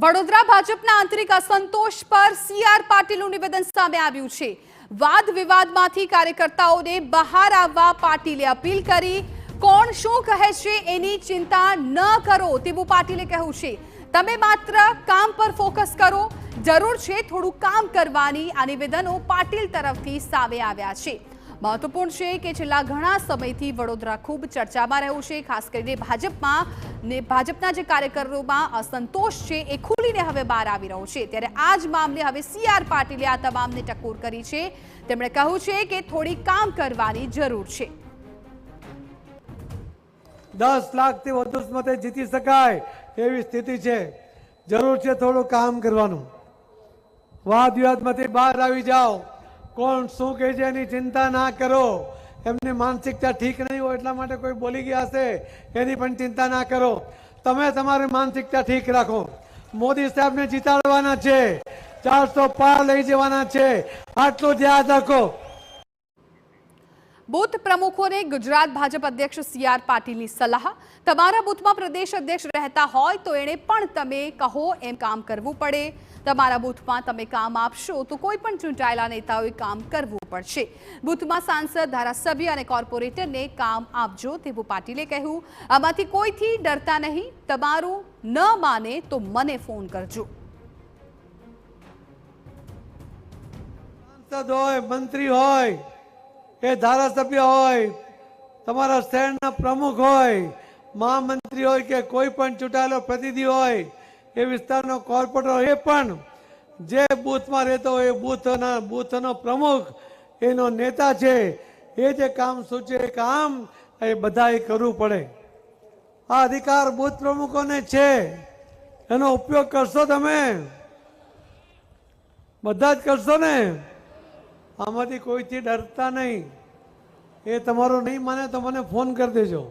વડોદરા ભાજપના આંતરિક અસંતોષ પર સી.આર. પાટીલનું નિવેદન સામે આવ્યું છે. વાદ વિવાદમાંથી કાર્યકર્તાઓને બહાર આવવા પાટીલે અપીલ કરી. કોણ શું કહે છે એની ચિંતા ન કરો તેવું પાટીલે કહ્યું છે. તમે માત્ર કામ પર ફોકસ કરો, જરૂર છે થોડું કામ કરવાની. આ નિવેદનો પાટીલ તરફથી સામે આવ્યા છે. મહત્વપૂર્ણ છે કે છેલ્લા ઘણા સમયથી વડોદરા ખૂબ ચર્ચામાં રહ્યું છે. ખાસ કરીને ભાજપના જે કાર્યકરોમાં અસંતોષ છે એ ખુલીને હવે બહાર આવી રહ્યો છે. ત્યારે આ જ મામલે હવે સી.આર. પાટીલે આ તમામને ટકોર કરી છે. તેમણે કહ્યું છે કે થોડી કામ કરવાની જરૂર છે. 10 લાખથી વધુ મતે જીતી શકાય એવી સ્થિતિ છે. જરૂર છે થોડું કામ કરવાનું. વાદ વિવાદમાંથી બહાર આવી જાઓ. કોણ શું કહે છે એની ચિંતા ના કરો. એમની માનસિકતા ઠીક નહીં હોય એટલા માટે કોઈ બોલી ગયા હશે એની પણ ચિંતા ના કરો. તમે તમારી માનસિકતા ઠીક રાખો. મોદી સાહેબને જીતાડવાના છે, 400 પાર લઈ જવાના છે, આટલું જ યાદ રાખો. બુથ પ્રમુખોને ગુજરાત ભાજપ અધ્યક્ષ સી.આર. પાટીલની સલાહ. તમારા બુથમાં પ્રદેશ અધ્યક્ષ રહેતા હોય તો એને પણ તમે કહો એમ કામ કરવું પડે. તમારા બુથમાં તમે કામ આપશો તો કોઈ પણ ચૂંટાયેલા નેતાઓએ કામ કરવું પડશે. બુથમાં સાંસદ, ધારાસભ્ય અને કોર્પોરેટરને કામ આપજો તેવું પાટીલે કહ્યું. આમાંથી કોઈથી ડરતા નહીં. તમારું ન માને તો મને ફોન કરજો. સાંસદ હોય, મંત્રી હોય, એ ધારાસભ્ય હોય, તમારા શહેરના પ્રમુખ હોય, મહામંત્રી હોય કે કોઈ પણ ચૂંટાયેલો પ્રતિનિધિ હોય, એ વિસ્તારનો કોર્પોરેટર, એ પણ જે બૂથમાં રહેતો હોય એ બૂથનો પ્રમુખ, એનો નેતા છે, એ જે કામ સૂચે એ કામ એ બધાએ કરવું પડે. આ અધિકાર બૂથ પ્રમુખોને છે, એનો ઉપયોગ કરશો તમે? બધા જ કરશો ને? આમાંથી કોઈથી ડરતા નહીં. એ તમારો નહીં માને તો મને ફોન કરી દેજો.